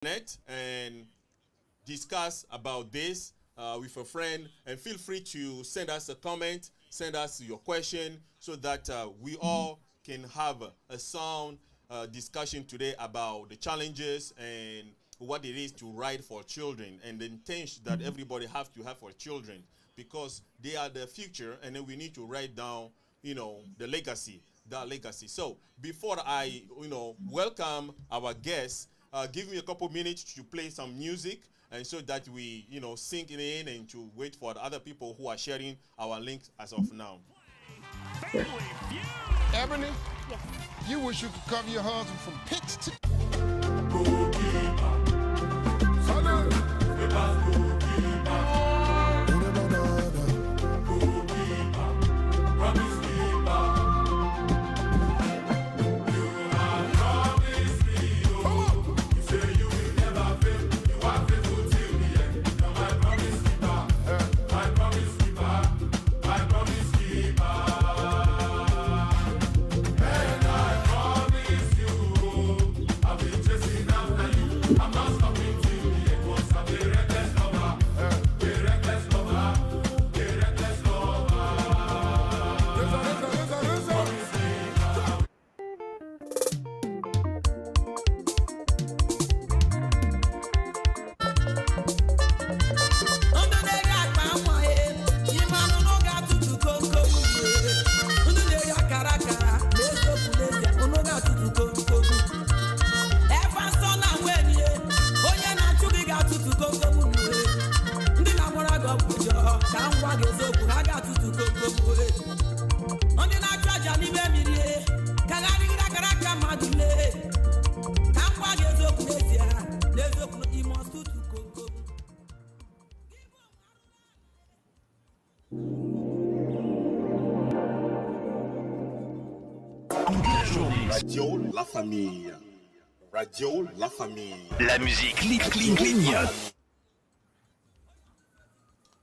net and discuss about this with a friend, and feel free to send us a comment, send us your question, so that we all can have a sound discussion today about the challenges and what it is to write for children and the intention that everybody have to have for children, because they are the future, and then we need to write down, the legacy, that legacy. So before I, welcome our guests, give me a couple minutes to play some music, and so that we, sink it in, and to wait for the other people who are sharing our links as of now. Ebony, you wish you could cover your husband from pits to. Radio La Famille. Radio La Famille. La musique clignote.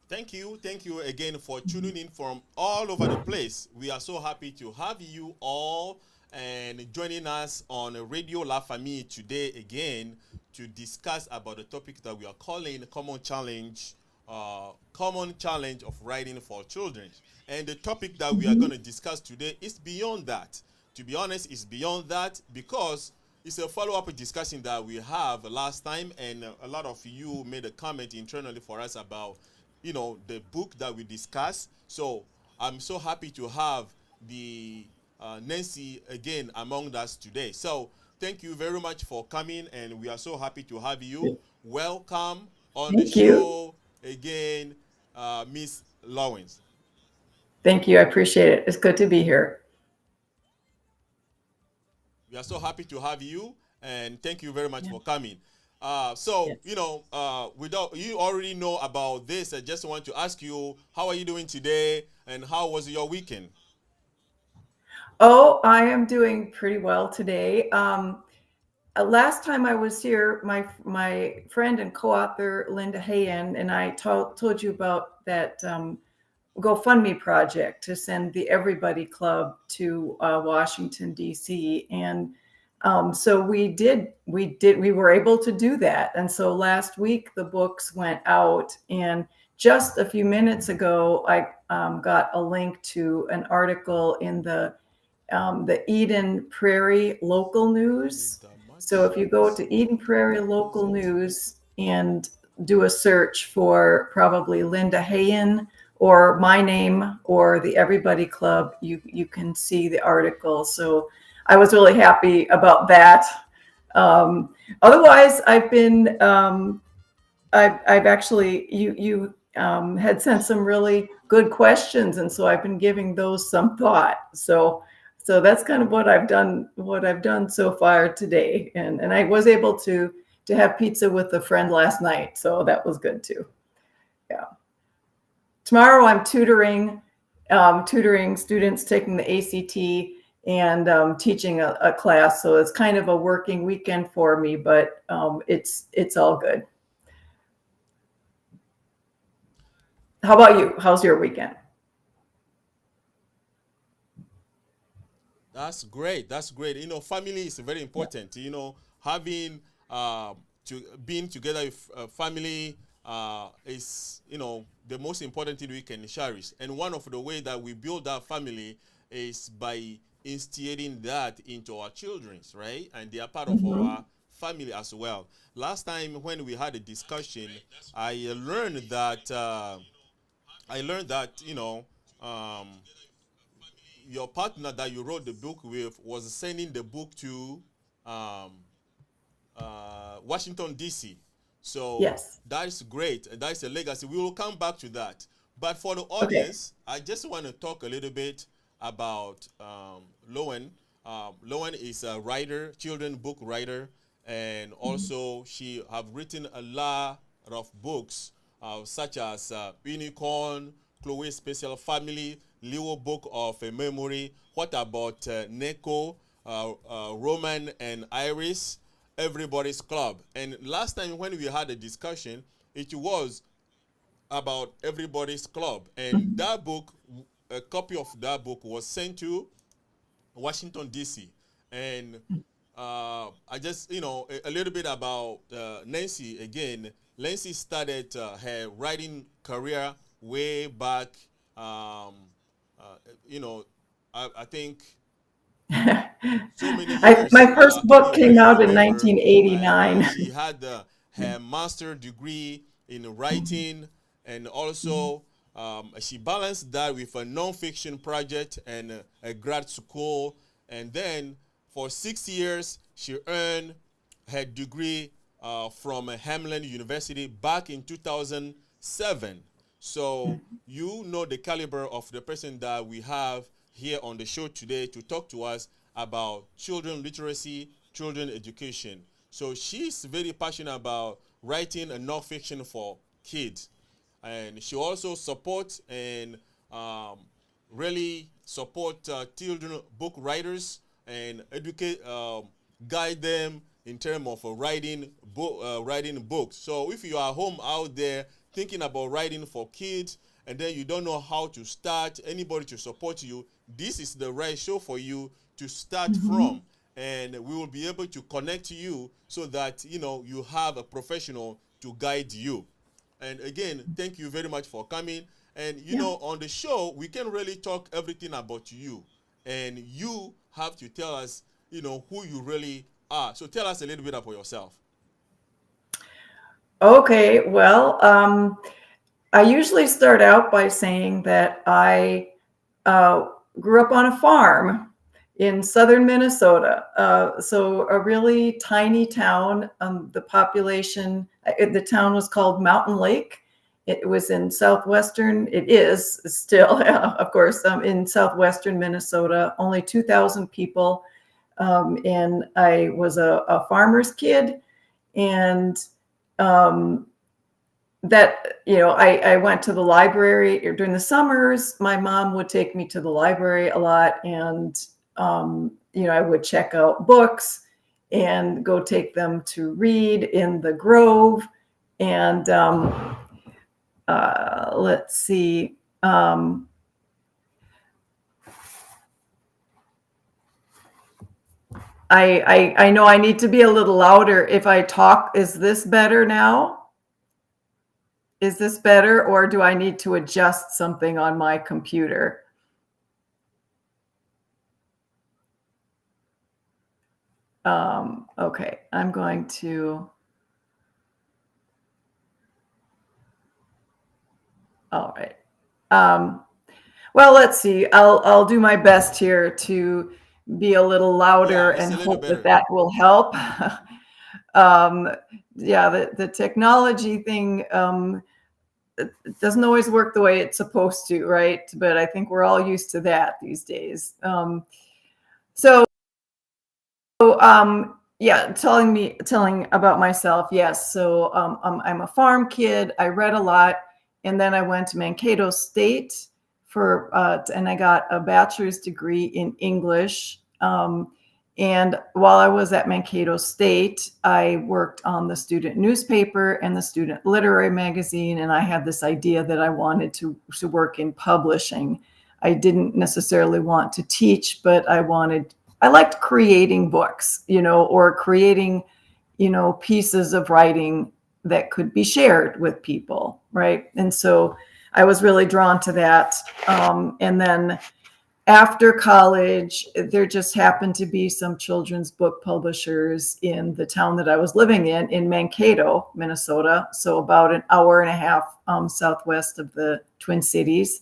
Thank you again for tuning in from all over the place. We are so happy to have you all and joining us on Radio La Famille today again to discuss about the topic that we are calling common challenge of writing for children. And the topic that we are going to discuss today is beyond that. To be honest, it's beyond that, because it's a follow-up discussion that we have last time, and a lot of you made a comment internally for us about, the book that we discussed. So I'm so happy to have the Nancy again among us today. So thank you very much for coming, and we are so happy to have you. Welcome on the Thank you. show again, Miss Loewen. Thank you. I appreciate it. It's good to be here. We are so happy to have you, and thank you very much Yeah. for coming. Yes. Without you already know about this, I just want to ask you, how are you doing today, and how was your weekend? Oh, I am doing pretty well today. Last time I was here, my friend and co-author Linda Hayen and I told you about that GoFundMe project to send the Everybody Club to Washington D.C. And so we were able to do that. And so last week the books went out, and just a few minutes ago I got a link to an article in the Eden Prairie Local News. So if you go to Eden Prairie Local News and do a search for probably Linda Hayen or my name or the Everybody Club, you can see the article. So I was really happy about that. Otherwise, I've been I've actually you had sent some really good questions, and so I've been giving those some thought. So that's kind of what I've done so far today. And I was able to have pizza with a friend last night, so that was good too. Yeah. Tomorrow I'm tutoring students taking the ACT and teaching a class. So it's kind of a working weekend for me, but it's all good. How about you? How's your weekend? That's great. That's great. Family is very Yeah. important. Having to being together with family is, the most important thing we can cherish. And one of the ways that we build our family is by instilling that into our children, right? And they are part of our family as well. Last time when we had a discussion, I learned that um, your partner that you wrote the book with was sending the book to um, Washington, D.C. So Yes. that's great. That's a legacy. We will come back to that. But for the Okay. audience, I just want to talk a little bit about Loewen. Loewen is a writer, children book writer, and also she have written a lot of books, such as Unicorn, Chloe's Special Family, Leo Book of a Memory. What about Neko, Roman, and Iris? Everybody's Club. And last time when we had a discussion, it was about Everybody's Club. And that book, a copy of that book was sent to Washington, D.C. And I just, a little bit about Nancy again. Nancy started her writing career way back, you know, I think so many years. My first book When came I out in remember, and 1989. she had her master degree in writing, and also she balanced that with a nonfiction project and a grad school. And then for 6 years, she earned her degree from Hamline University back in 2007. So you know the caliber of the person that we have here on the show today to talk to us about children literacy, children education. So she's very passionate about writing a nonfiction for kids. And she also supports and really support children book writers and educate, guide them in terms of writing books. So if you are home out there thinking about writing for kids and then you don't know how to start, anybody to support you, this is the right show for you to start from. And we will be able to connect you so that you have a professional to guide you. And again, thank you very much for coming. And on the show, we can really talk everything about you. And you have to tell us, who you really are. So tell us a little bit about yourself. Okay, well, I usually start out by saying that I grew up on a farm in southern Minnesota. So a really tiny town. The population, the town was called Mountain Lake. It was in it is still, of course, in southwestern Minnesota, only 2,000 people. And I was a farmer's kid. And I went to the library during the summers. My mom would take me to the library a lot, and I would check out books and go take them to read in the Grove. And let's see. I know I need to be a little louder if I talk. Is this better now? Is this better, or do I need to adjust something on my computer? Okay, I'm going to. All right. Well, let's see. I'll do my best here to be a little louder and hope that will help. The technology thing it doesn't always work the way it's supposed to, right? But I think we're all used to that these days. Telling about myself. Yes. So I'm a farm kid. I read a lot, and then I went to Mankato State and I got a bachelor's degree in English. And while I was at Mankato State, I worked on the student newspaper and the student literary magazine. And I had this idea that I wanted to work in publishing. I didn't necessarily want to teach, but I liked creating books, or creating, pieces of writing that could be shared with people, right? And so I was really drawn to that. And then after college, there just happened to be some children's book publishers in the town that I was living in Mankato, Minnesota. So about an hour and a half southwest of the Twin Cities.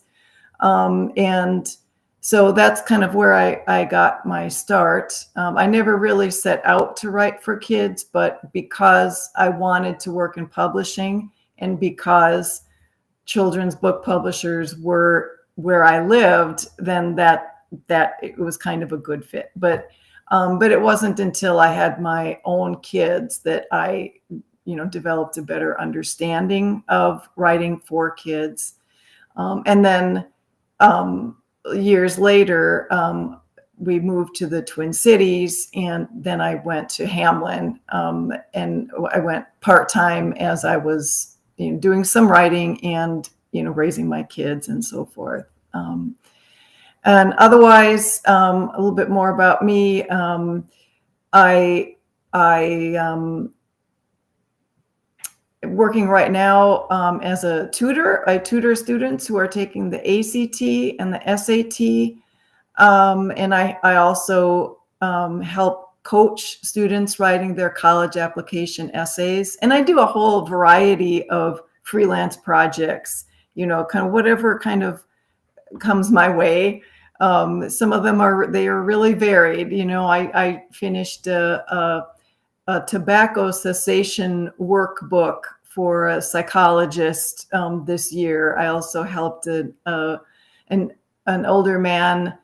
And so that's kind of where I got my start. I never really set out to write for kids, but because I wanted to work in publishing and because children's book publishers were where I lived, then that it was kind of a good fit. But it wasn't until I had my own kids that I, developed a better understanding of writing for kids. And then years later, we moved to the Twin Cities, and then I went to Hamlin, and I went part-time as I was doing some writing and raising my kids and so forth. And otherwise, a little bit more about me. I working right now as a tutor. I tutor students who are taking the ACT and the SAT. And I also help coach students writing their college application essays. And I do a whole variety of freelance projects, kind of whatever kind of comes my way. Some of them are really varied. I finished a tobacco cessation workbook for a psychologist this year. I also helped an older man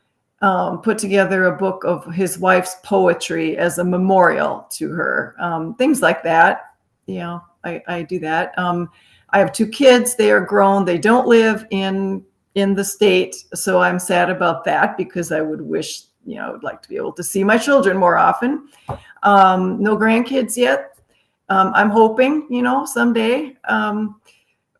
put together a book of his wife's poetry as a memorial to her. Things like that. I do that. I have 2 kids. They are grown. They don't live in the state. So I'm sad about that because I would wish, I would like to be able to see my children more often. No grandkids yet. I'm hoping, someday. And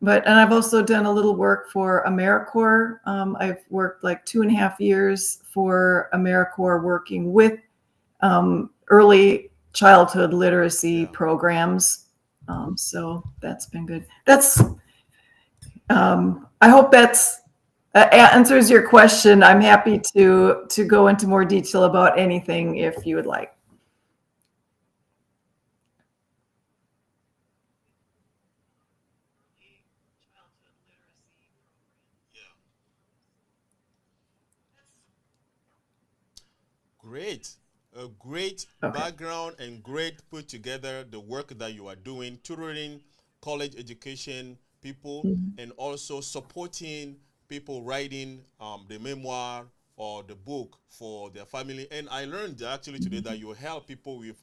I've also done a little work for AmeriCorps. I've worked like 2.5 years for AmeriCorps working with early childhood literacy programs. So that's been good. I hope that's answers your question. I'm happy to go into more detail about anything if you would like. Great. A great background and great put together the work that you are doing, tutoring college education people, and also supporting people writing the memoir or the book for their family. And I learned actually today that you help people with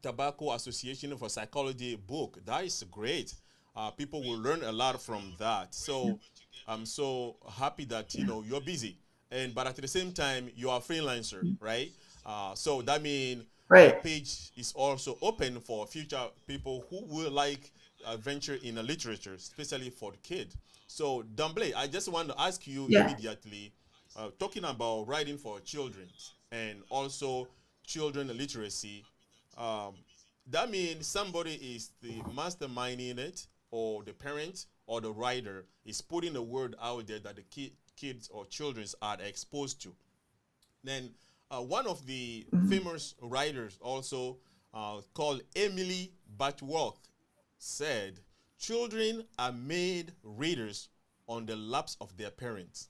Tobacco Association for Psychology book. That is great. People will learn a lot from that. So I'm so happy that you're busy, but at the same time you are a freelancer, right? So that means the page is also open for future people who will like venture in a literature, especially for the kid. So D'emblée, I just want to ask you immediately, talking about writing for children and also children literacy. Um, that means somebody is the masterminding it, or the parent or the writer is putting the word out there that the kids or children are exposed to. Then one of the famous writers also called Emily Bachworth said, children are made readers on the laps of their parents.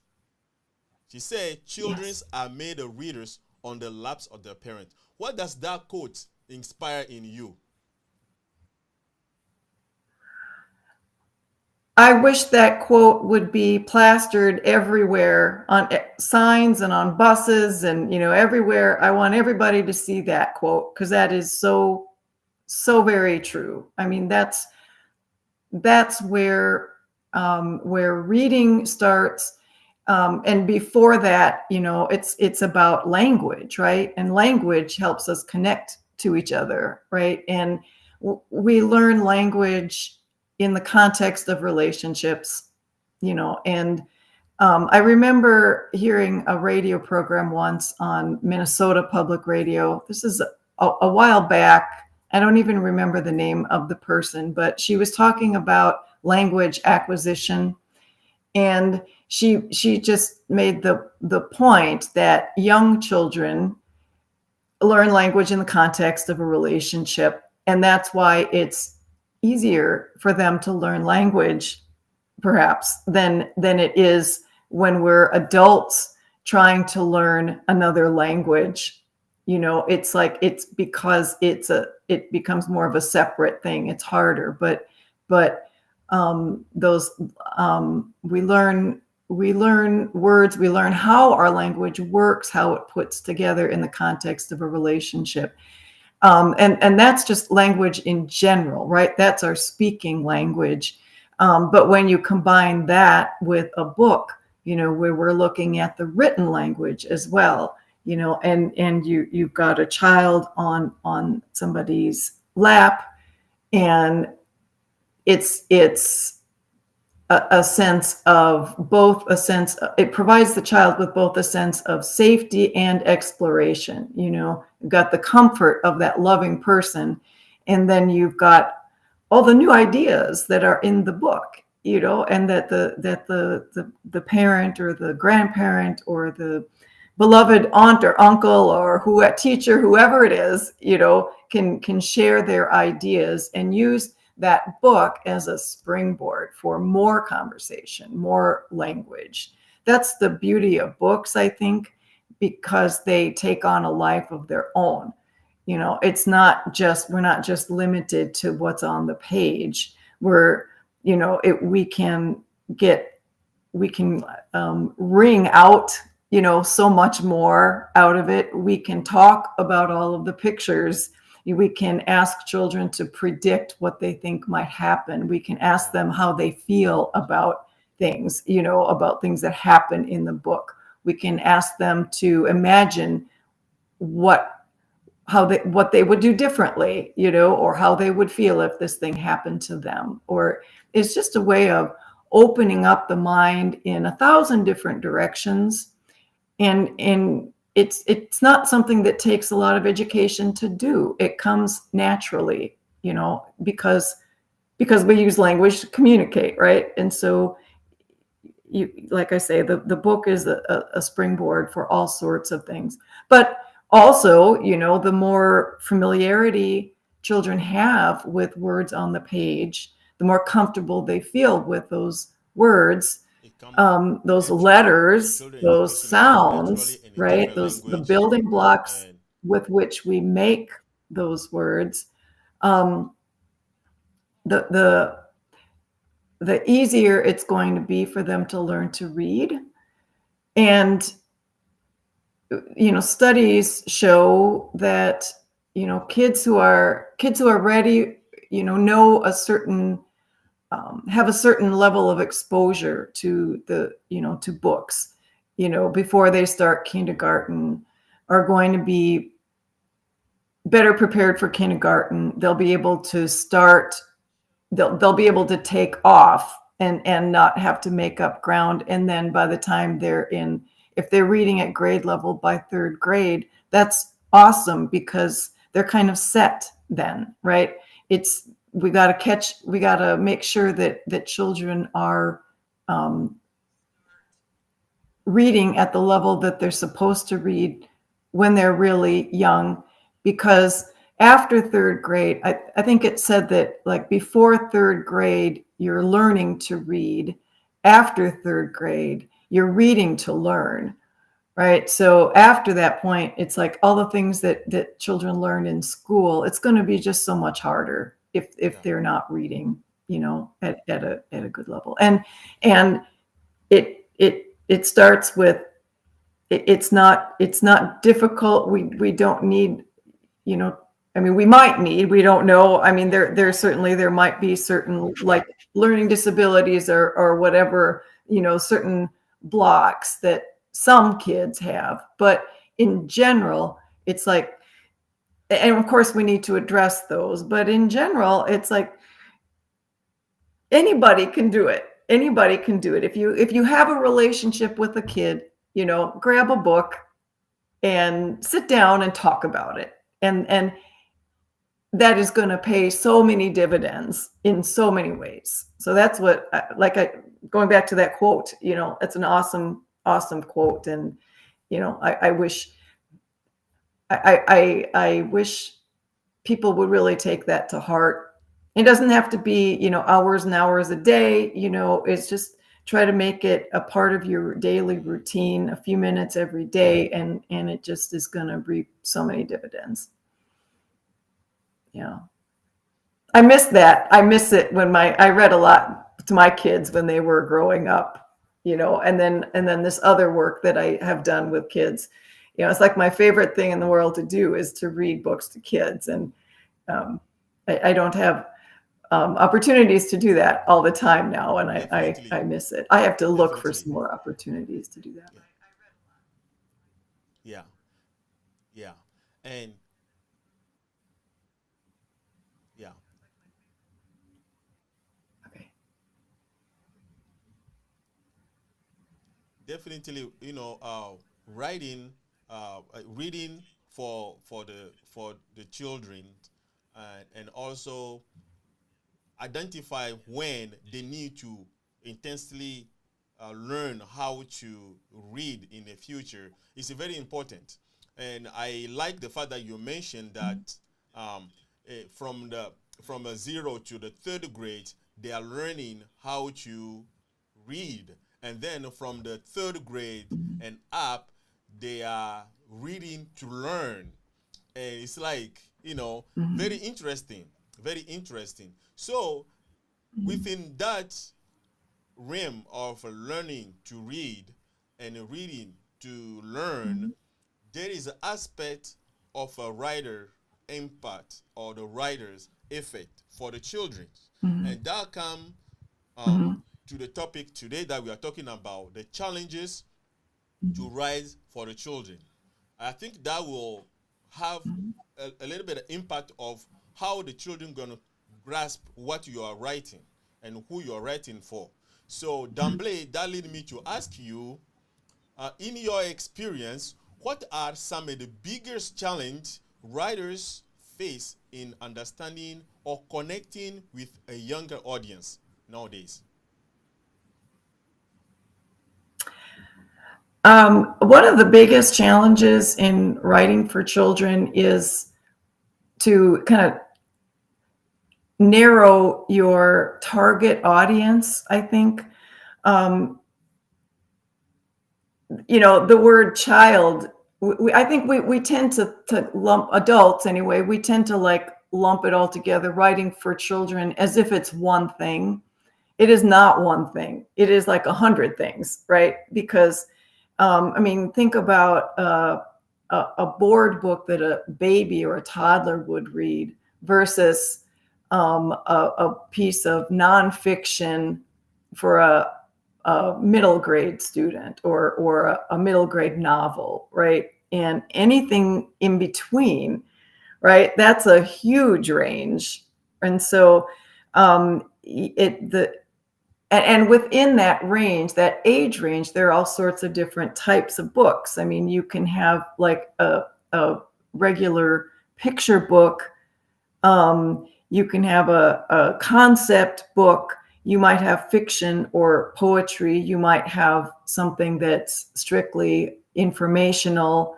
She said, children are made readers on the laps of their parents. What does that quote inspire in you? I wish that quote would be plastered everywhere on signs and on buses and, everywhere. I want everybody to see that quote because that is so very true. I mean, that's where reading starts. And before that, it's about language, right? And language helps us connect to each other, right? And we learn language in the context of relationships, and I remember hearing a radio program once on Minnesota Public Radio. This is a while back, I don't even remember the name of the person, but she was talking about language acquisition, and she just made the point that young children learn language in the context of a relationship, and that's why it's easier for them to learn language perhaps than it is when we're adults trying to learn another language. It's like, it's because it becomes more of a separate thing. It's harder, but those we learn words, we learn how our language works, how it puts together in the context of a relationship. And that's just language in general, right? That's our speaking language. But when you combine that with a book, where we're looking at the written language as well, and you've got a child on somebody's lap, and it's a sense of it provides the child with both a sense of safety and exploration. You've got the comfort of that loving person, and then you've got all the new ideas that are in the book, and that the parent or the grandparent or the beloved aunt or uncle or teacher, whoever it is, can share their ideas and use that book as a springboard for more conversation, more language. That's the beauty of books, I think, because they take on a life of their own. We're not just limited to what's on the page. We can wring out, so much more out of it. We can talk about all of the pictures. We can ask children to predict what they think might happen. We can ask them how they feel about things, about things that happen in the book. We can ask them to imagine what they would do differently, or how they would feel if this thing happened to them. Or it's just a way of opening up the mind in 1,000 different directions. And it's not something that takes a lot of education to do. It comes naturally, because we use language to communicate, right? And so, like I say, the book is a springboard for all sorts of things. But also, the more familiarity children have with words on the page, the more comfortable they feel with those words, those letters, those sounds, right? The building blocks with which we make those words. The easier it's going to be for them to learn to read. And studies show that kids who are ready, know a certain have a certain level of exposure to to books, before they start kindergarten, are going to be better prepared for kindergarten. They'll be able to start. They'll be able to take off and not have to make up ground. And then by the time if they're reading at grade level by third grade, that's awesome, because they're kind of set then, right? We got to make sure that children are reading at the level that they're supposed to read when they're really young, because after third grade, I think it said that, like, before third grade, you're learning to read. After third grade, you're reading to learn, right? So after that point, it's like all the things that children learn in school, it's going to be just so much harder if they're not reading, at a good level. And it starts with, it's not difficult. We don't need, we might need, we don't know. There might be certain, like, learning disabilities or whatever, certain blocks that some kids have. But in general, it's like, and of course we need to address those, but in general, it's like anybody can do it. Anybody can do it. If you have a relationship with a kid, grab a book and sit down and talk about it. And that is going to pay so many dividends in so many ways. So that's what, going back to that quote, it's an awesome, awesome quote. And, I wish, I wish people would really take that to heart. It doesn't have to be, hours and hours a day, it's just try to make it a part of your daily routine, a few minutes every day. And it just is going to reap so many dividends. Yeah. I miss that. I miss it when I read a lot to my kids when they were growing up, and then this other work that I have done with kids, it's like my favorite thing in the world to do is to read books to kids. And I don't have opportunities to do that all the time now. And I miss it. I have to look for some more opportunities to do that. Yeah. Yeah. And yeah. Okay. Definitely, writing, reading for the children, and also identify when they need to intensely learn how to read in the future is very important. And I like the fact that you mentioned that um, from a 0 to the 3rd grade, they are learning how to read, and then from the 3rd grade and up, they are reading to learn. And it's like, very interesting, very interesting. So within that realm of learning to read and reading to learn, there is an aspect of a writer impact or the writer's effect for the children. And that come to the topic today that we are talking about, the challenges to rise for the children. I think that will have a little bit of impact of how the children going to grasp what you are writing and who you are writing for. So, D'emblée, that lead me to ask you, in your experience, what are some of the biggest challenge writers face in understanding or connecting with a younger audience nowadays? One of the biggest challenges in writing for children is to kind of narrow your target audience, I think. The word child, I think we tend to lump adults anyway. We tend to lump it all together, writing for children, as if it's one thing. It is not one thing. It is like 100 things, right? Because, think about a board book that a baby or a toddler would read versus a piece of nonfiction for a middle grade student or a middle grade novel, right? And anything in between, right? That's a huge range. And so and within that range, that age range, there are all sorts of different types of books. I mean, you can have like a regular picture book. You can have a concept book. You might have fiction or poetry. You might have something that's strictly informational.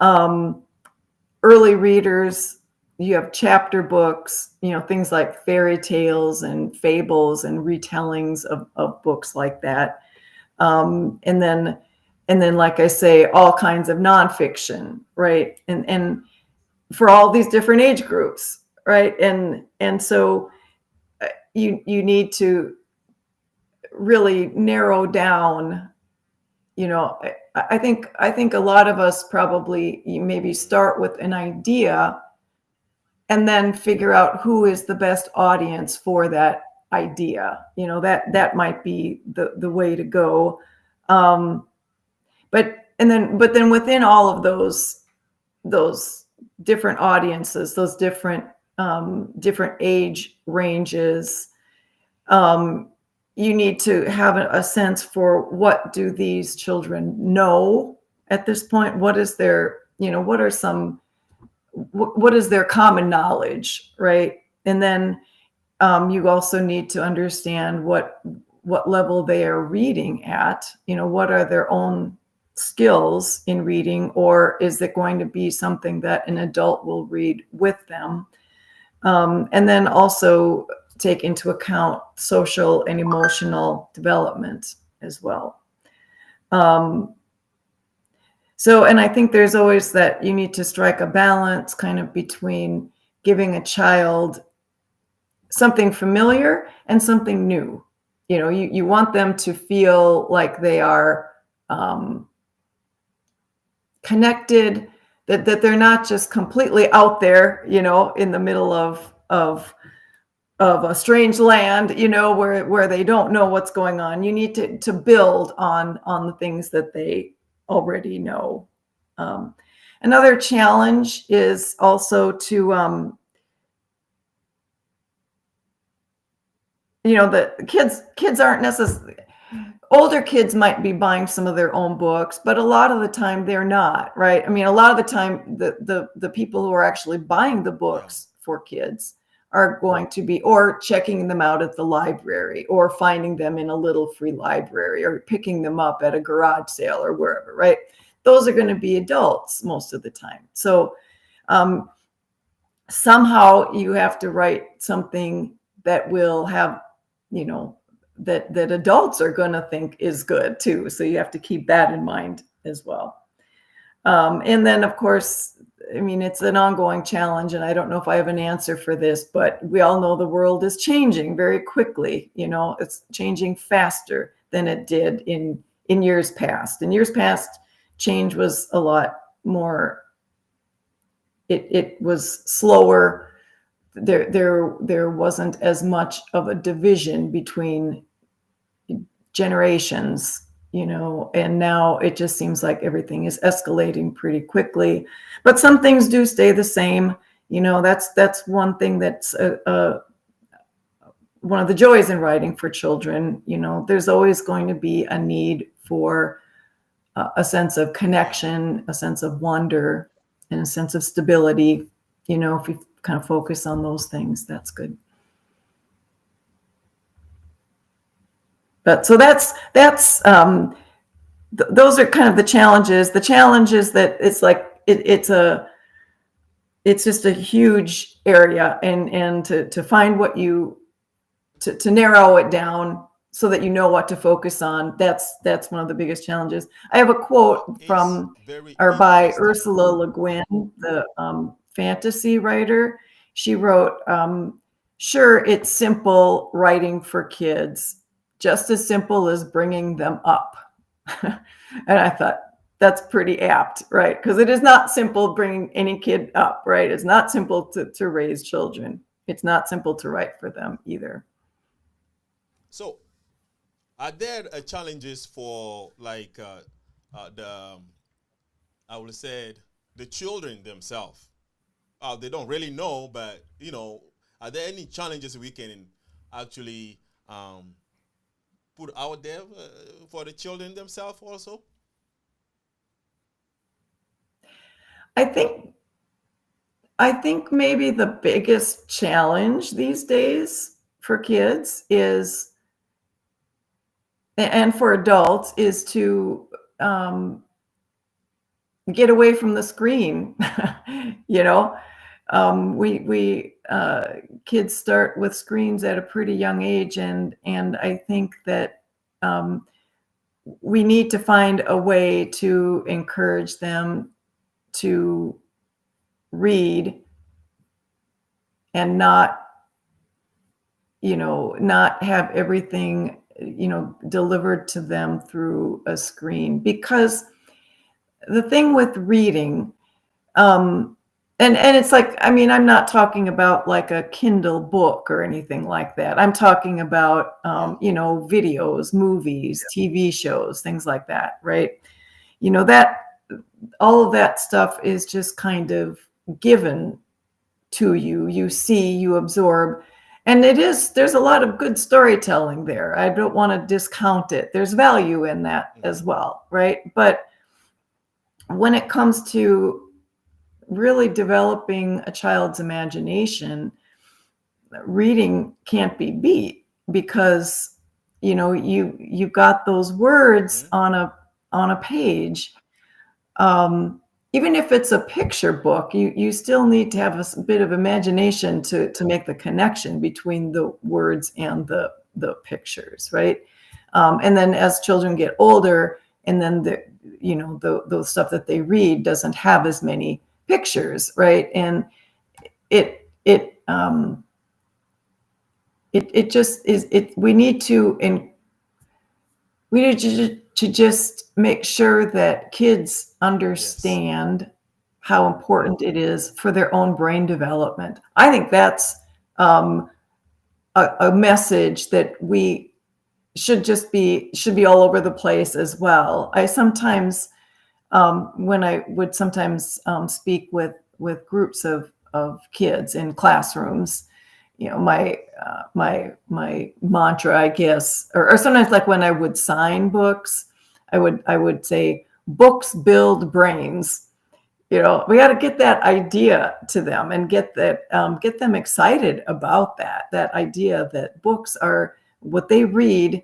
Early readers, you have chapter books, things like fairy tales and fables and retellings of books like that. And then, like I say, all kinds of nonfiction, right? And for all these different age groups, right? And so you need to really narrow down. I think a lot of us probably maybe start with an idea and then figure out who is the best audience for that idea. That might be the way to go. But then within all of those different audiences, those different age ranges, you need to have a sense for what do these children know at this point? What is their, what are some what is their common knowledge, right? And then you also need to understand what level they are reading at. What are their own skills in reading, or is it going to be something that an adult will read with them? And then also take into account social and emotional development as well. And I think there's always that you need to strike a balance kind of between giving a child something familiar and something new. You want them to feel like they are connected, that they're not just completely out there, in the middle of a strange land, where they don't know what's going on. You need to build on the things that they already know. Another challenge is also to the kids aren't necessarily, older kids might be buying some of their own books, but a lot of the time they're not, right? I mean, a lot of the time the people who are actually buying the books for kids are going to be, or checking them out at the library, or finding them in a little free library, or picking them up at a garage sale or wherever, right? Those are going to be adults most of the time. So somehow you have to write something that will have, that adults are going to think is good too. So you have to keep that in mind as well. And then, of course, I mean, it's an ongoing challenge, and I don't know if I have an answer for this, but we all know the world is changing very quickly. It's changing faster than it did in years past. In years past, change was a lot more, it was slower. There wasn't as much of a division between generations, and now it just seems like everything is escalating pretty quickly. But some things do stay the same. That's one thing that's one of the joys in writing for children. There's always going to be a need for a sense of connection, a sense of wonder, and a sense of stability. If we kind of focus on those things, that's good. But so that's those are kind of the challenges. The challenge is that it's like it's just a huge area, and to find what to narrow it down so that you know what to focus on. That's one of the biggest challenges. I have a quote from or by Ursula Le Guin, the fantasy writer. She wrote, "Sure, it's simple writing for kids, just as simple as bringing them up." And I thought that's pretty apt, right? Because it is not simple bringing any kid up, right? It's not simple to raise children. It's not simple to write for them either. So, are there challenges for like I would say the children themselves? They don't really know, but are there any challenges we can actually put out there for the children themselves also? I think maybe the biggest challenge these days for kids is, and for adults, is to get away from the screen. We kids start with screens at a pretty young age, and I think that we need to find a way to encourage them to read and not have everything delivered to them through a screen. Because the thing with reading, and it's like, I mean, I'm not talking about like a Kindle book or anything like that. I'm talking about videos, movies, TV shows, things like that, right? That all of that stuff is just kind of given to you. You see, you absorb, and there's a lot of good storytelling there. I don't want to discount it. There's value in that as well, right? But when it comes to really developing a child's imagination, reading can't be beat, because you've got those words on a page. Even if it's a picture book, you still need to have a bit of imagination to make the connection between the words and the pictures, right? And then as children get older, and then those stuff that they read doesn't have as many pictures, right? And it just is. We need to just make sure that kids understand how important it is for their own brain development. I think that's a message that we should be all over the place as well. I sometimes, when I would sometimes speak with groups of kids in classrooms, my mantra, I guess, or sometimes, like when I would sign books, I would say, books build brains. We got to get that idea to them and get them excited about that idea that books are what they read,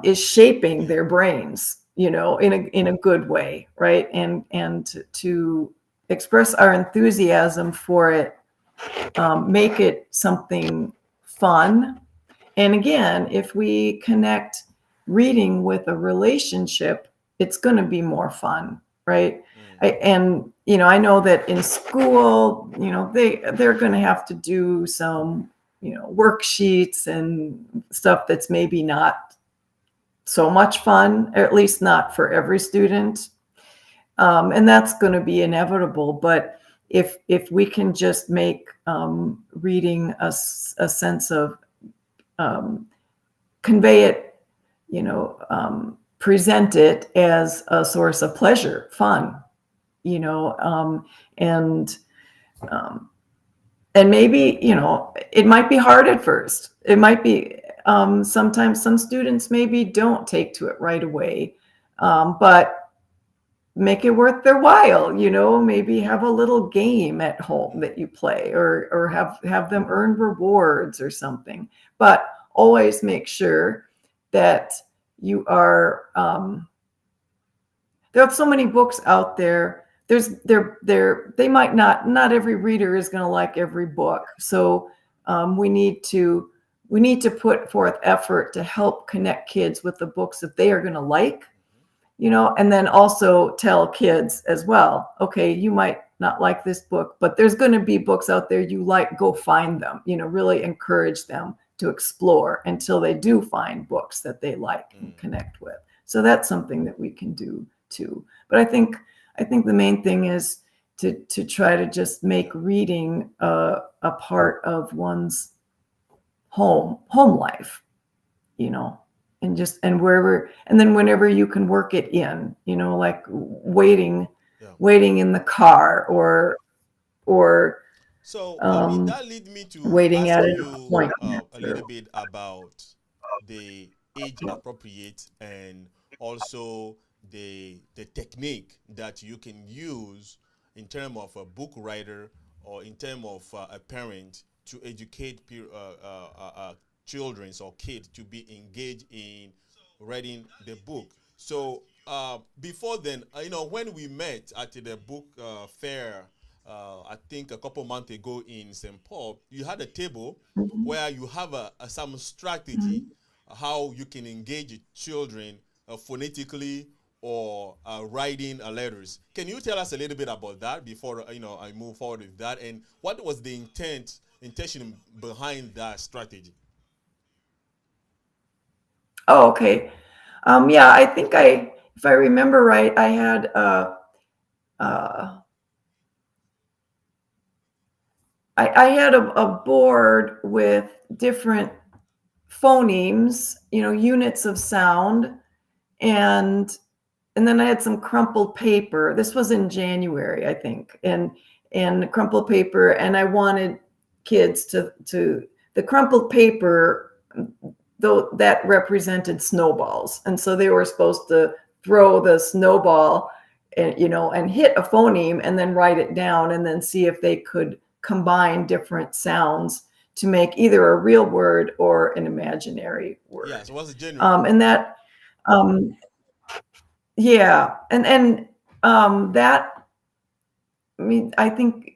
is shaping their brains, in a good way, right? And to express our enthusiasm for it, make it something fun. And again, if we connect reading with a relationship, it's going to be more fun, right? I know that in school, they're going to have to do some, worksheets and stuff that's maybe not so much fun, or at least not for every student. And that's going to be inevitable. But if we can just make reading a sense of, convey it, present it as a source of pleasure, fun, and maybe, it might be hard at first. It might be, sometimes some students maybe don't take to it right away, but make it worth their while, maybe have a little game at home that you play, or have them earn rewards or something. But always make sure that you are, there are so many books out there. They might not every reader is going to like every book. So we need to put forth effort to help connect kids with the books that they are going to like, and then also tell kids as well, okay, you might not like this book, but there's going to be books out there you like, go find them, really encourage them to explore until they do find books that they like and connect with. So that's something that we can do too. But I think the main thing is to try to just make reading a part of one's home life, and wherever, and then whenever you can work it in, like waiting in the car, or So, that lead me to waiting ask at an you appointment. a little bit about the age appropriate, and also the technique that you can use in terms of a book writer, or in terms of a parent, to educate children or kids to be engaged in reading the book. So before then, when we met at the book fair, I think a couple months ago in St. Paul, you had a table where you have some strategy how you can engage children phonetically, or writing letters. Can you tell us a little bit about that before I move forward with that? And what was the intention behind that strategy? Oh, okay. Yeah, I think if I remember right, I had uh, I had a board with different phonemes, units of sound, and then I had some crumpled paper. This was in January, I think, and crumpled paper, and I wanted kids to the crumpled paper, though, that represented snowballs, and so they were supposed to throw the snowball and hit a phoneme and then write it down and then see if they could combine different sounds to make either a real word or an imaginary word. Yeah. So what's the genuine? And that, yeah, and that, I mean, I think,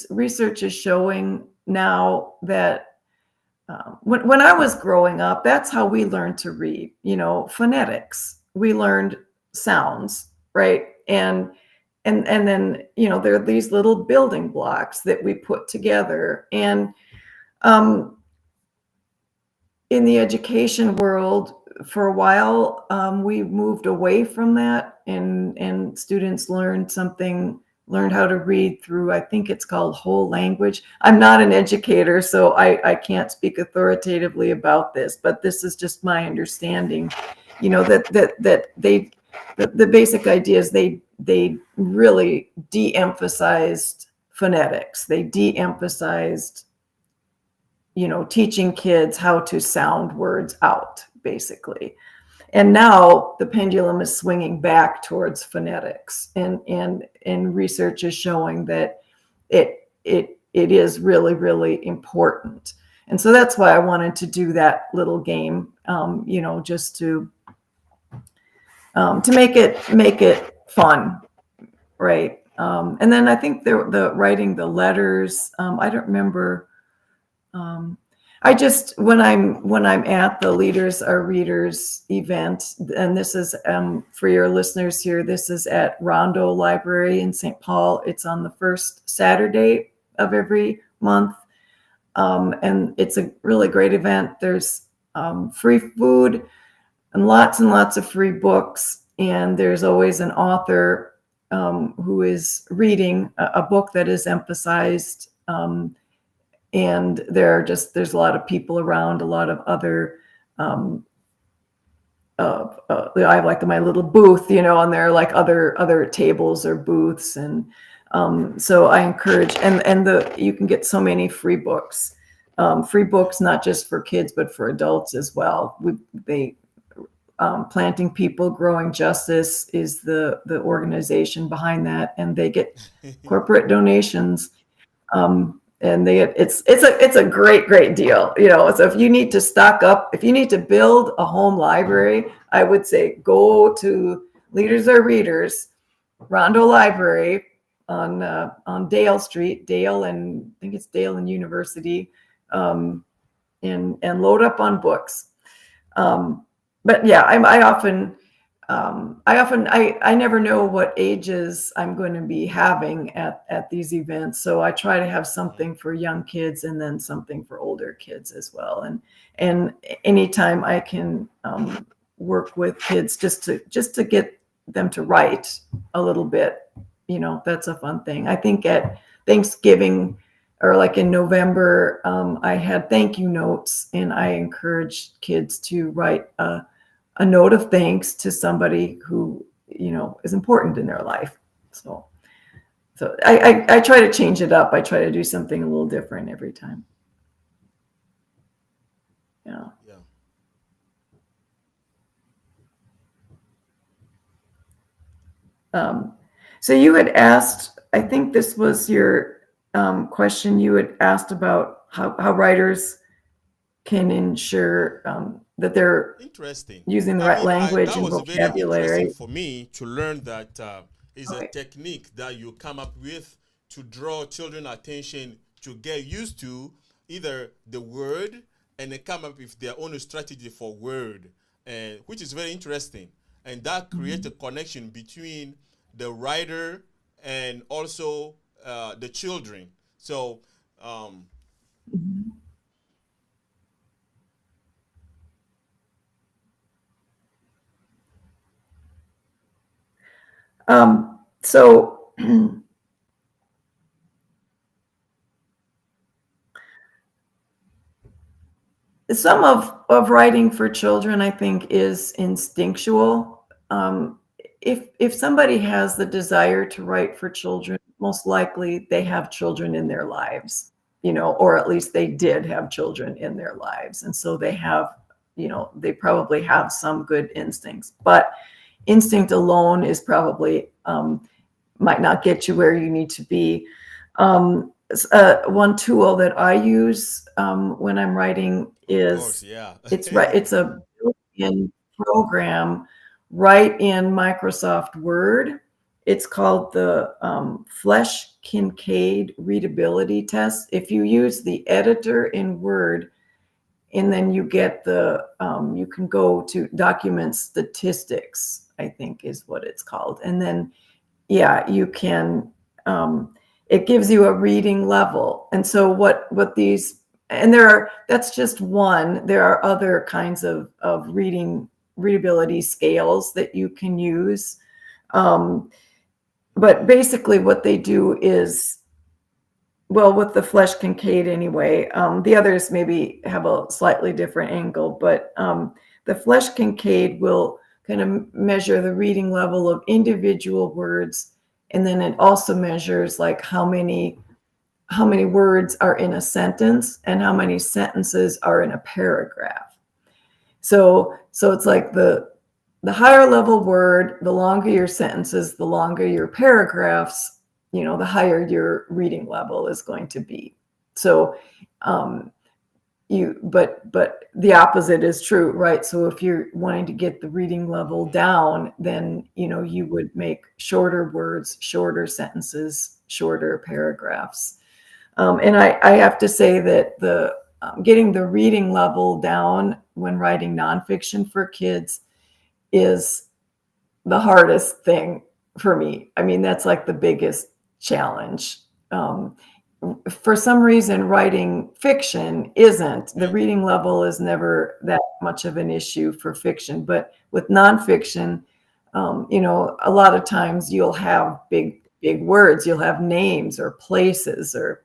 research is showing now that when I was growing up, that's how we learned to read, phonetics. We learned sounds, right? And then, there are these little building blocks that we put together. And in the education world, for a while, we moved away from that, and students learned how to read through, I think it's called whole language. I'm not an educator, so I can't speak authoritatively about this, but this is just my understanding, that the basic idea is they really de-emphasized phonetics. They de-emphasized, teaching kids how to sound words out, basically. And now the pendulum is swinging back towards phonetics, and research is showing that it is really, really important. And so that's why I wanted to do that little game, just to make it fun, right? And then I think the writing the letters. I don't remember. I just, when I'm at the Leaders Are Readers event, and this is, for your listeners here, this is at Rondo Library in St. Paul. It's on the first Saturday of every month. And it's a really great event. There's free food and lots of free books. And there's always an author who is reading a book that is emphasized. And there's a lot of people around, a lot of other, I have like my little booth, and there are like other tables or booths. And so I encourage, and you can get so many free books, not just for kids, but for adults as well. Planting People, Growing Justice is the organization behind that, and they get corporate donations. And it's a great deal, So if you need to stock up, if you need to build a home library, I would say go to Leaders Are Readers, Rondo Library on Dale Street, I think it's Dale and University, and load up on books. But yeah, I never know what ages I'm going to be having at these events. So I try to have something for young kids and then something for older kids as well. And anytime I can work with kids just to get them to write a little bit, that's a fun thing. I think at Thanksgiving, or like in November, I had thank you notes, and I encouraged kids to write a note of thanks to somebody who, is important in their life. So I try to change it up. I try to do something a little different every time. Yeah. So you had asked, I think this was your question, you had asked about how writers can ensure that they're using the right language and vocabulary. That was very interesting for me to learn that is a technique that you come up with to draw children's attention to get used to either the word, and they come up with their own strategy for word, and which is very interesting. And that creates a connection between the writer and also the children. So so some of writing for children, I think, is instinctual. If somebody has the desire to write for children, most likely they have children in their lives, or at least they did have children in their lives. And so they have, they probably have some good instincts. But instinct alone is probably might not get you where you need to be. One tool that I use when I'm writing Of course, is yeah. it's a built-in program right in Microsoft Word. It's called the Flesch-Kincaid readability test. If you use the editor in Word, and then you get you can go to document statistics, I think is what it's called. And then, yeah, you can, it gives you a reading level. And so what these, and that's just one, there are other kinds of readability scales that you can use. But basically what they do is, well, with the Flesch-Kincaid anyway, the others maybe have a slightly different angle, but the Flesch-Kincaid will kind of measure the reading level of individual words, and then it also measures like how many words are in a sentence and how many sentences are in a paragraph. So it's like the higher level word, the longer your sentences, the longer your paragraphs, the higher your reading level is going to be. So but the opposite is true, right? So if you're wanting to get the reading level down, then you would make shorter words, shorter sentences, shorter paragraphs. And I have to say that the getting the reading level down when writing nonfiction for kids is the hardest thing for me. I mean, that's like the biggest challenge. For some reason, writing fiction isn't. The reading level is never that much of an issue for fiction, but with nonfiction, a lot of times you'll have big words, you'll have names or places or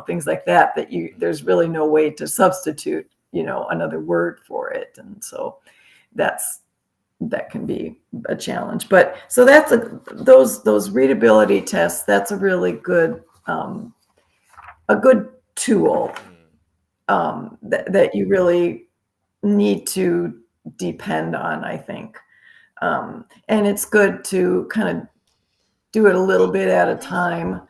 things like that there's really no way to substitute another word for it, and so that can be a challenge. But so that's those readability tests. That's a really good tool that you really need to depend on, I think. And it's good to kind of do it a little bit at a time.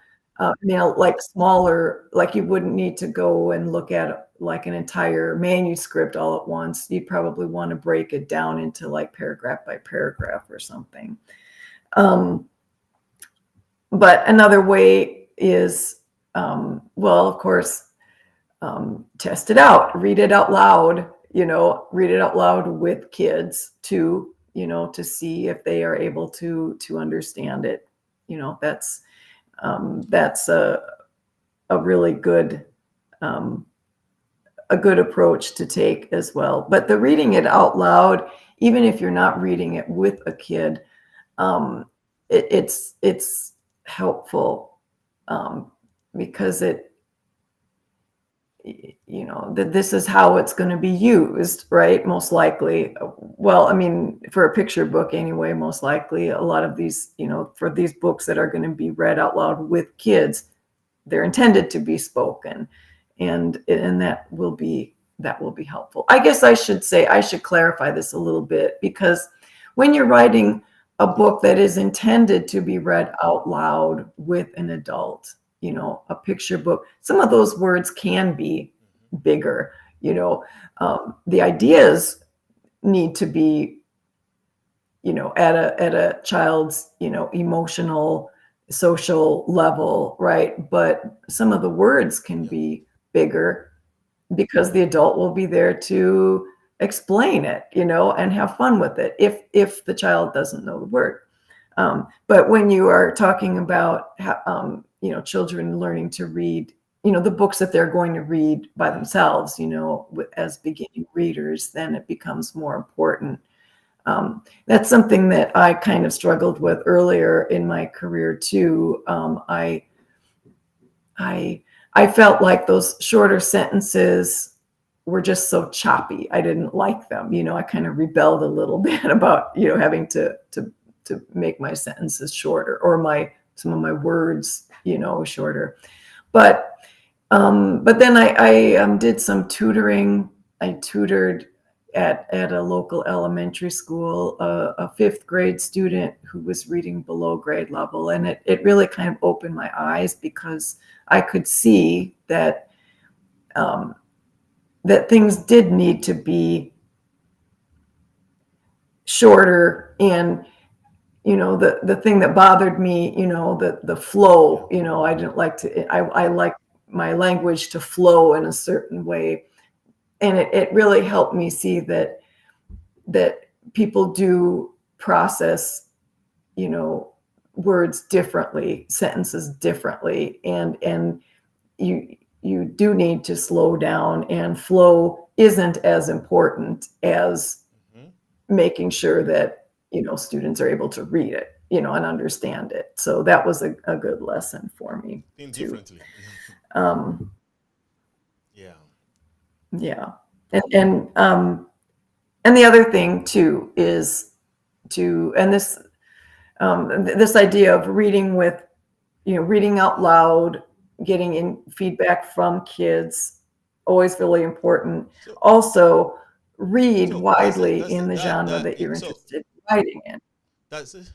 Like smaller, like you wouldn't need to go and look at like an entire manuscript all at once. You probably want to break it down into like paragraph by paragraph or something. But another way is, well, of course, test it out, read it out loud, read it out loud with kids too, to see if they are able to understand it. That's a really good approach to take as well. But the reading it out loud, even if you're not reading it with a kid, it's helpful because that this is how it's going to be used, right? Most likely. Well, I mean, for a picture book anyway, most likely a lot of these, for these books that are going to be read out loud with kids, they're intended to be spoken, and that will be helpful. I guess I should clarify this a little bit, because when you're writing a book that is intended to be read out loud with an adult, a picture book, some of those words can be bigger. The ideas need to be, at a child's, emotional, social level, right? But some of the words can be bigger because the adult will be there to explain it, and have fun with it if the child doesn't know the word. But when you are talking about children learning to read, the books that they're going to read by themselves, as beginning readers, then it becomes more important. That's something that I kind of struggled with earlier in my career too. I felt like those shorter sentences were just so choppy. I didn't like them. I kind of rebelled a little bit about, having to make my sentences shorter, or some of my words, shorter. But then I did some tutoring. I tutored at a local elementary school, a fifth grade student who was reading below grade level. And it really kind of opened my eyes, because I could see that that things did need to be shorter. And the thing that bothered me, the flow, I didn't like to, I like my language to flow in a certain way. And it really helped me see that people do process, words differently, sentences differently, and you do need to slow down, and flow isn't as important as making sure that students are able to read it, and understand it. So that was a good lesson for me Think too. differently. Yeah. Yeah. And the other thing too is and this idea of reading with, reading out loud, getting in feedback from kids, always really important. So Also, read so widely in the that genre that you're so interested in writing in. that's it.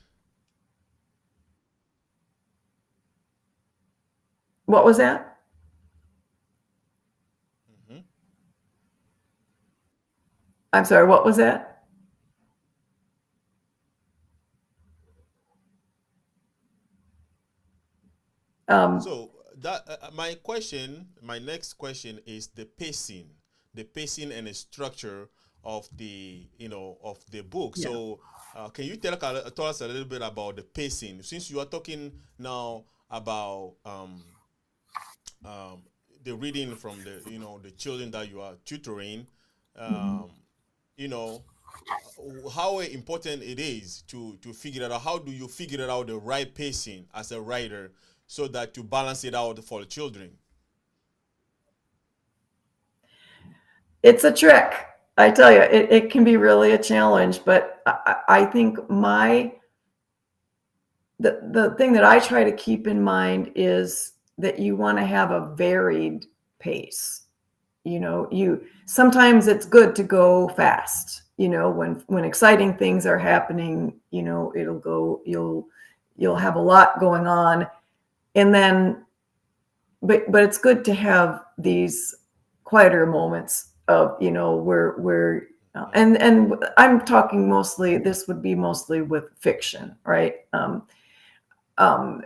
What was that? Hmm. I'm sorry, what was that? Um, So that my next question is the pacing and the structure of the of the book. yeah. So can you tell us a little bit about the pacing, since you are talking now about um, the reading from the children that you are tutoring, um, you know how important it is to figure it out. How do you figure it out the right pacing as a writer so that you balance it out for the children? It's a trick. I tell you, it can be really a challenge, but I think the thing that I try to keep in mind is that you want to have a varied pace. You sometimes it's good to go fast. When exciting things are happening, you'll have a lot going on. And then but it's good to have these quieter moments of, where and I'm talking mostly, this would be mostly with fiction, right?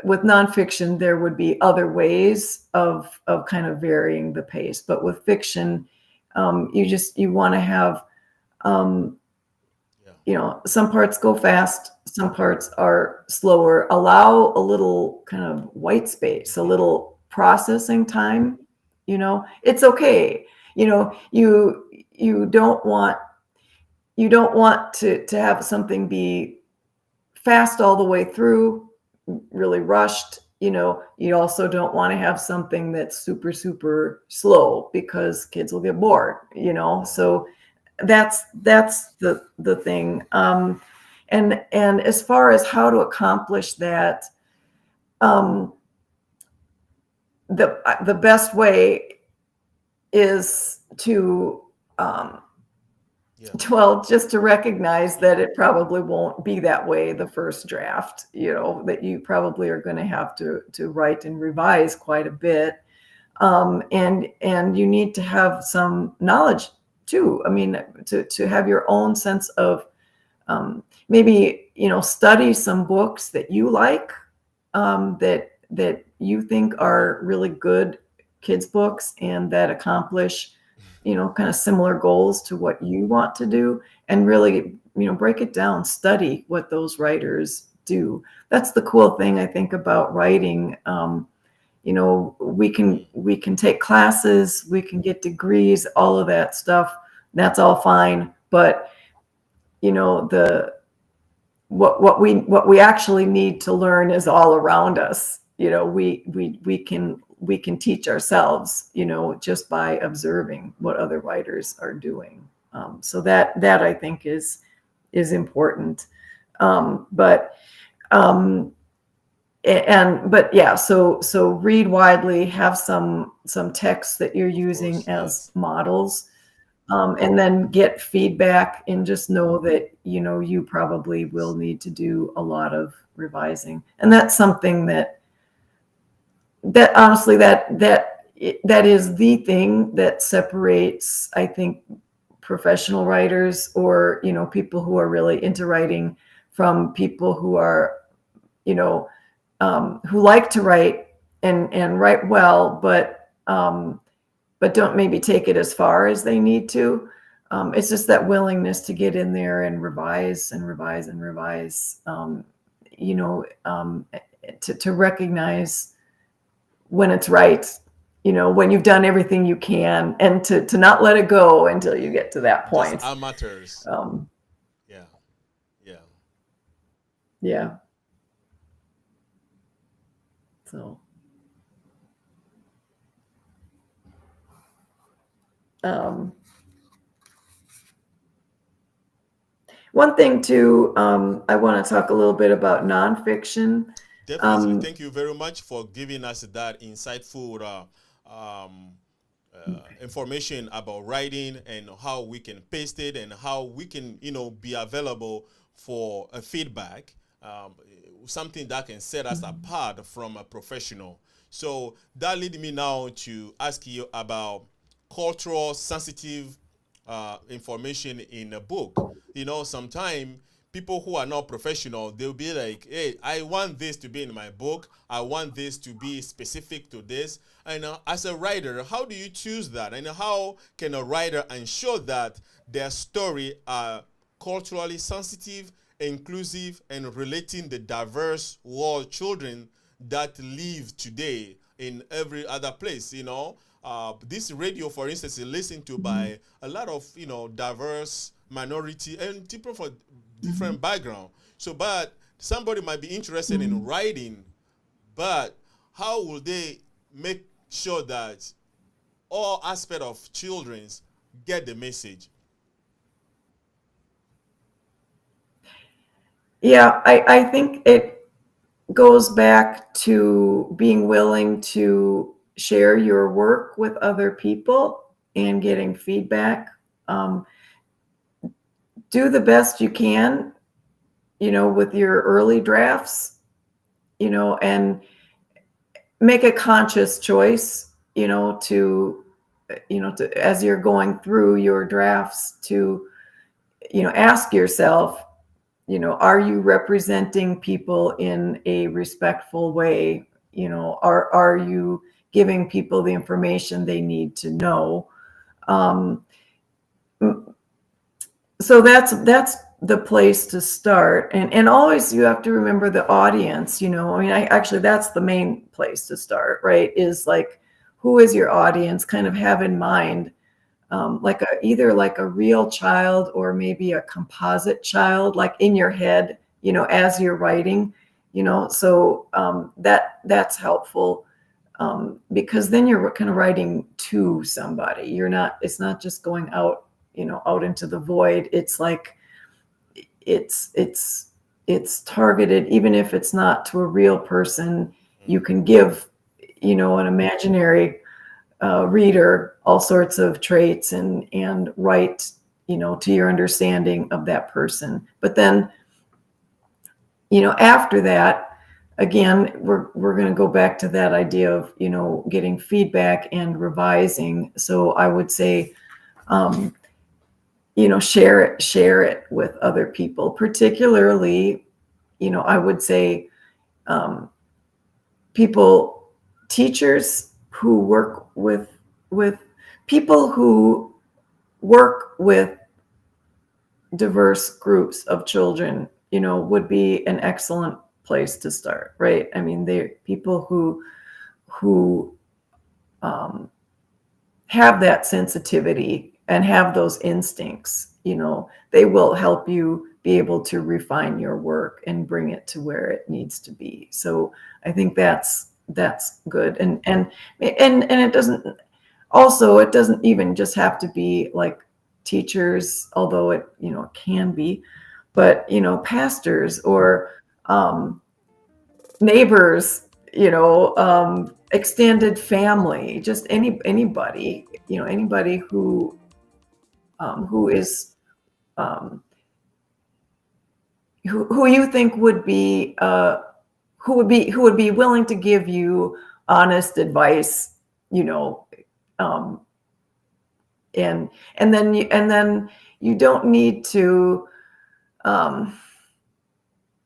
With nonfiction, there would be other ways of kind of varying the pace, but with fiction, you want to have, um, Yeah. some parts go fast, some parts are slower. Allow a little kind of white space, a little processing time. It's okay. You don't want to have something be fast all the way through, really rushed. You also don't want to have something that's super, super slow, because kids will get bored. So that's the thing. And as far as how to accomplish that, um, the best way is to, Yeah. well, just to recognize that it probably won't be that way the first draft. That you probably are going to have to write and revise quite a bit. And you need to have some knowledge too. I mean, to have your own sense of, maybe study some books that you like, that you think are really good kids books, and that accomplish kind of similar goals to what you want to do, and really break it down, study what those writers do. That's the cool thing I think about writing. We can take classes, we can get degrees, all of that stuff. That's all fine, but the what we actually need to learn is all around us. We can teach ourselves, just by observing what other writers are doing. So that I think is important. But yeah, so read widely, have some texts that you're Of using course. as Yes. models. and then get feedback and just know that, you probably will need to do a lot of revising. And that's something that honestly, that is the thing that separates, I think, professional writers, or, people who are really into writing, from people who are, who like to write and write well, but don't maybe take it as far as they need to. It's just that willingness to get in there and revise and revise and revise, to recognize when it's right, when you've done everything you can, and to not let it go until you get to that Just point. amateurs. Um, Yeah. Yeah. yeah. So, um, one thing too, I want to talk a little bit about nonfiction. Definitely. Thank you very much for giving us that insightful information about writing, and how we can paste it, and how we can, be available for a feedback, something that can set us apart from a professional. So that leads me now to ask you about cultural sensitive information in a book. Sometimes people who are not professional, they'll be like, hey, I want this to be in my book. I want this to be specific to this. And as a writer, how do you choose that? And how can a writer ensure that their story are culturally sensitive, inclusive, and relating the diverse world children that live today in every other place? This radio, for instance, is listened to by a lot of, diverse minority and people from different background. So, but somebody might be interested in writing, but how will they make sure that all aspect of children's get the message? Yeah, I think it goes back to being willing to share your work with other people and getting feedback. Do the best you can, with your early drafts, and make a conscious choice, as you're going through your drafts, to, ask yourself, are you representing people in a respectful way? Are you giving people the information they need to know? Um, so that's the place to start, and always you have to remember the audience. That's the main place to start, right? Is like, who is your audience? Kind of have in mind, either like a real child, or maybe a composite child, like in your head, as you're writing, so that's helpful, because then you're kind of writing to somebody. It's not just going out, out into the void. It's like, it's targeted, even if it's not to a real person. You can give, an imaginary reader all sorts of traits, and write, to your understanding of that person. But then, after that, again, we're going to go back to that idea of, getting feedback and revising. So I would say, share it with other people, particularly, I would say, teachers who work with people who work with diverse groups of children, would be an excellent place to start, right? I mean, they're people who have that sensitivity and have those instincts. They will help you be able to refine your work and bring it to where it needs to be. So I think that's good. And it doesn't even just have to be like teachers, although it can be, but pastors, or neighbors, extended family, just anybody who who is um, who you think would be who would be willing to give you honest advice, you know, um, and then you don't need to. Um,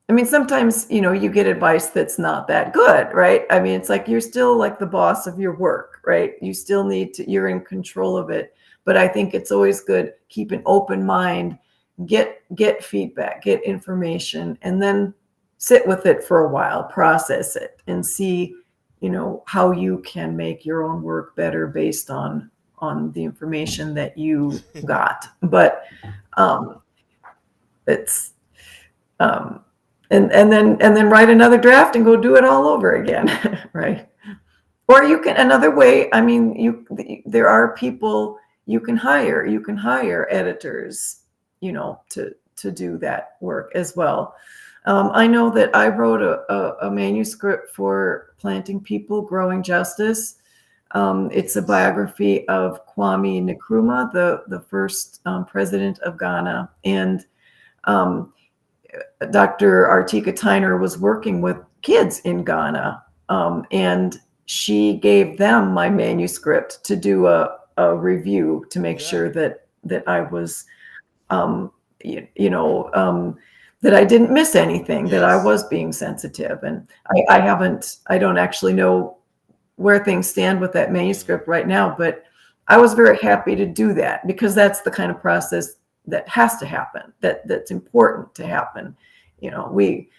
I mean, sometimes, you know, you get advice that's not that good, right? I mean, it's like you're still like the boss of your work, right? You still need to, you're in control of it. But I think it's always good, keep an open mind, get feedback, get information, and then sit with it for a while, process it, and see, you know, how you can make your own work better based on the information that you got. But um, it's um, and then write another draft and go do it all over again, right? Or you can another way. I mean, there are people you can hire. You can hire editors, you know, to do that work as well. I know that I wrote a manuscript for Planting People, Growing Justice. It's a biography of Kwame Nkrumah, the first president of Ghana, and um, Dr. Artika Tyner was working with kids in Ghana, and she gave them my manuscript to do a review to make sure that I was, um, you know, that I didn't miss anything, that I was being sensitive. And I don't actually know where things stand with that manuscript right now, but I was very happy to do that because that's the kind of process that has to happen, that's important to happen. You know, we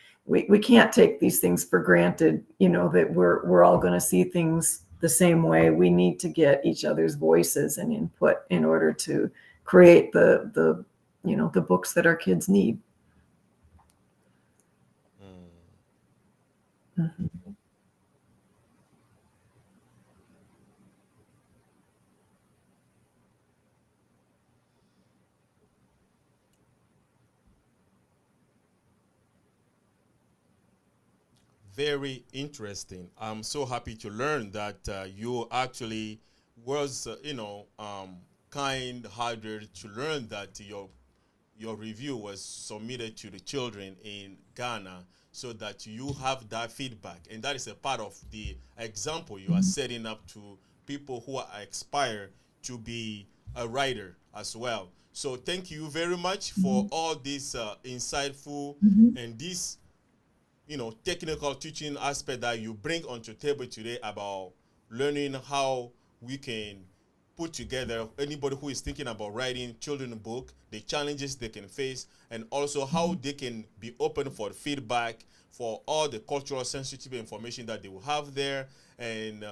can't take these things for granted, you know, that we're all going to see things the same way. We need to get each other's voices and input in order to create the you know, the books that our kids need. Mhm. Very interesting. I'm so happy to learn that you actually was, kind-hearted to learn that your review was submitted to the children in Ghana so that you have that feedback. And that is a part of the example you are setting up to people who are aspire to be a writer as well. So thank you very much for all this insightful and this technical teaching aspect that you bring onto table today about learning how we can put together anybody who is thinking about writing children's book, the challenges they can face, and also how they can be open for feedback for all the cultural sensitive information that they will have there, and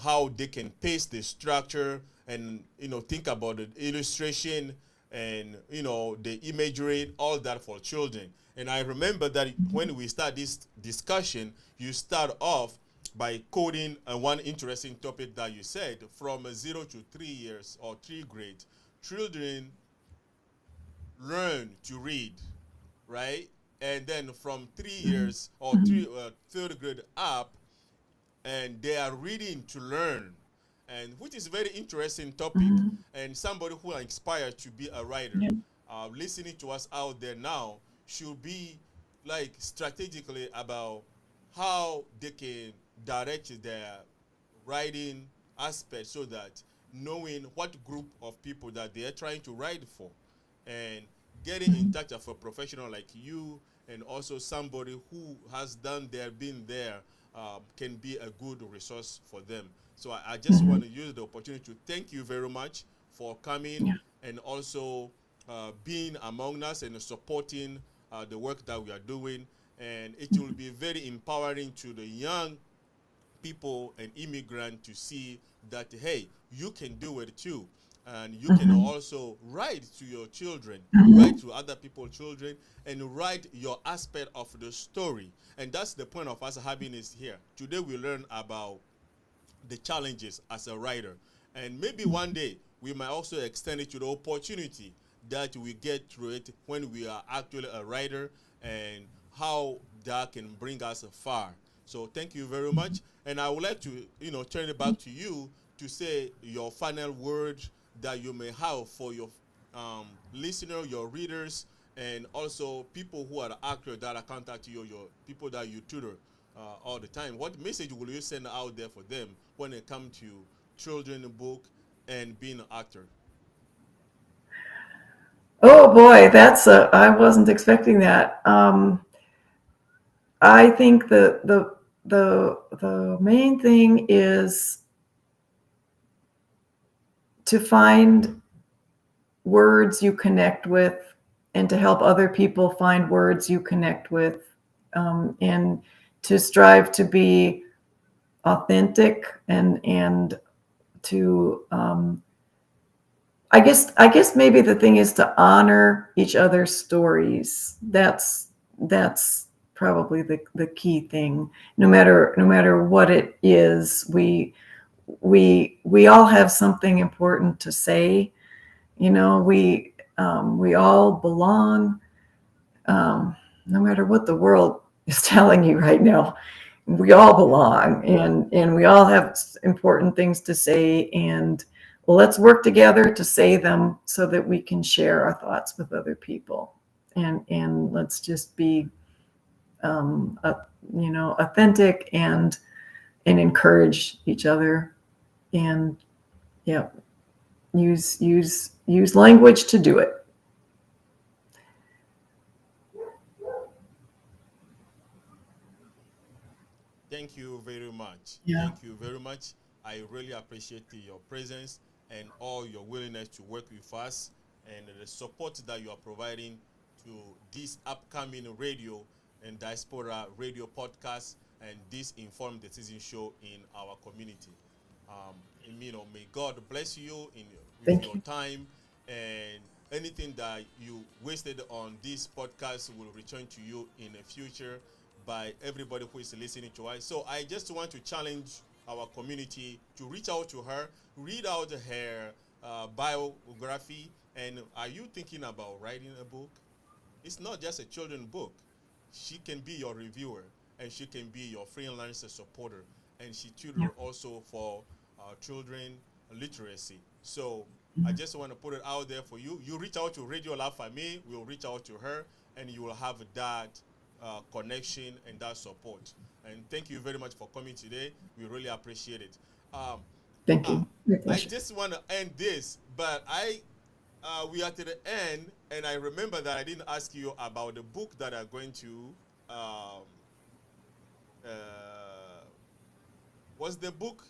how they can paste the structure and think about the illustration and the imagery, all that for children. And I remember that when we start this discussion, you start off by coding one interesting topic that you said from 0 to 3 years or 3 grade, children learn to read, right? And then from 3 years or third grade up, and they are reading to learn, and which is a very interesting topic, and somebody who are inspired to be a writer listening to us out there now should be like strategically about how they can direct their writing aspect so that knowing what group of people that they are trying to write for, and getting in touch with a professional like you, and also somebody who has been there, can be a good resource for them. So I just want to use the opportunity to thank you very much for coming and also being among us and supporting the work that we are doing. And it will be very empowering to the young people and immigrant to see that, hey, you can do it too, and you can also write to your children, write to other people's children, and write your aspect of the story. And that's the point of us having this here today. We learn about the challenges as a writer, and maybe one day we might also extend it to the opportunity that we get through it when we are actually a writer, and how that can bring us far. So thank you very much, and I would like to turn it back to you to say your final words that you may have for your listener, your readers, and also people who are the actors that are contacting you, your people that you tutor all the time. What message will you send out there for them when it comes to children book and being an actor? Oh boy, I wasn't expecting that. I think the main thing is to find words you connect with, and to help other people find words you connect with, and to strive to be authentic, and to I guess maybe the thing is to honor each other's stories. That's probably the key thing. No matter what it is, we all have something important to say. We all belong, no matter what the world is telling you right now. We all belong, and we all have important things to say, and let's work together to say them so that we can share our thoughts with other people, and let's just be authentic, and encourage each other, and yeah, use language to do it. Thank you very much. Yeah. Thank you very much. I really appreciate your presence and all your willingness to work with us and the support that you are providing to this upcoming radio and diaspora radio podcast and this informed decision show in our community. May God bless you with Thank your you. time, and anything that you wasted on this podcast will return to you in the future by everybody who is listening to us. So I just want to challenge our community to reach out to her, read out her biography, and are you thinking about writing a book? It's not just a children's book. She can be your reviewer, and she can be your freelance supporter, and she Yeah. tutor also for children literacy. So I just want to put it out there for you. You reach out to Radio La Famille, we'll reach out to her, and you will have that connection and that support. And thank you very much for coming today. We really appreciate it. Um, Thank uh, you. My I pleasure. just want to end this, but we are to the end, and I remember that I didn't ask you about the book that are going to. Um, uh, was the book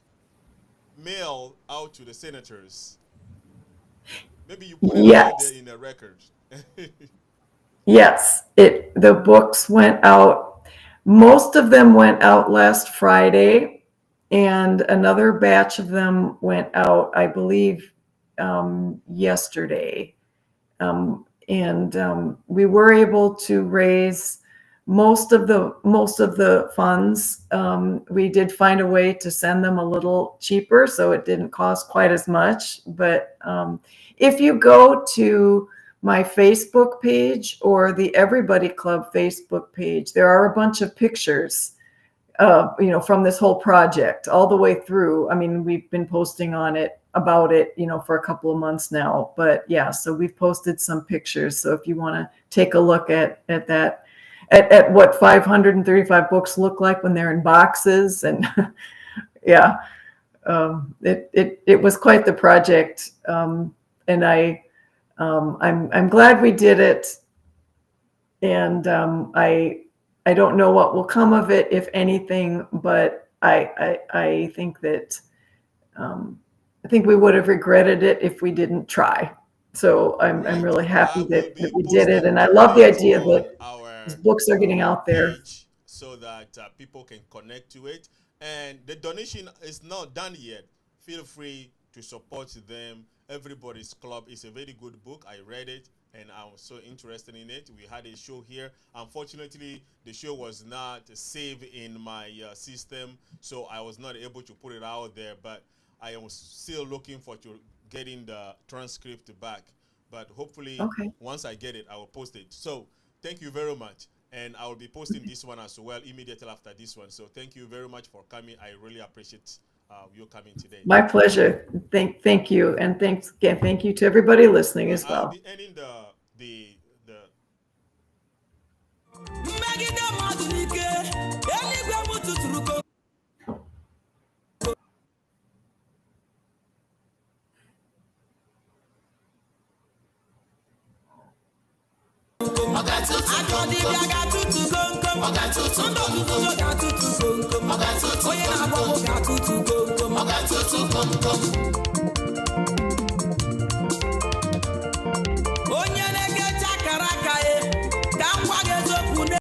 mailed out to the senators? Maybe you put it out there Yes. in a record. Yes, the books went out. Most of them went out last Friday, and another batch of them went out, I believe, yesterday. And we were able to raise most of the funds. We did find a way to send them a little cheaper, so it didn't cost quite as much. But if you go to my Facebook page or the Everybody Club Facebook page, there are a bunch of pictures, from this whole project all the way through. I mean, we've been posting about it, for a couple of months now. But yeah, so we've posted some pictures. So if you want to take a look at that, at what 535 books look like when they're in boxes, and yeah, it was quite the project, and I'm glad we did it, and I don't know what will come of it, if anything, but I think that I think we would have regretted it if we didn't try. So I'm Right. really I happy will that be we did it, posting and I the love the link idea on that these our books are getting out there. page so that people can connect to it. And the donation is not done yet. Feel free to support them. Everybody's Club is a very good book. I read it and I was so interested in it. We had a show here. Unfortunately, the show was not saved in my system, so I was not able to put it out there. But I am still looking for to getting the transcript back. But hopefully, Okay. once I get it, I will post it. So thank you very much. And I will be posting this one as well immediately after this one. So thank you very much for coming. I really appreciate you coming today. My pleasure. Thank you, and thanks again. Thank you to everybody listening as well. I'll be ending the Onye na-agba ụga tutu kom kom.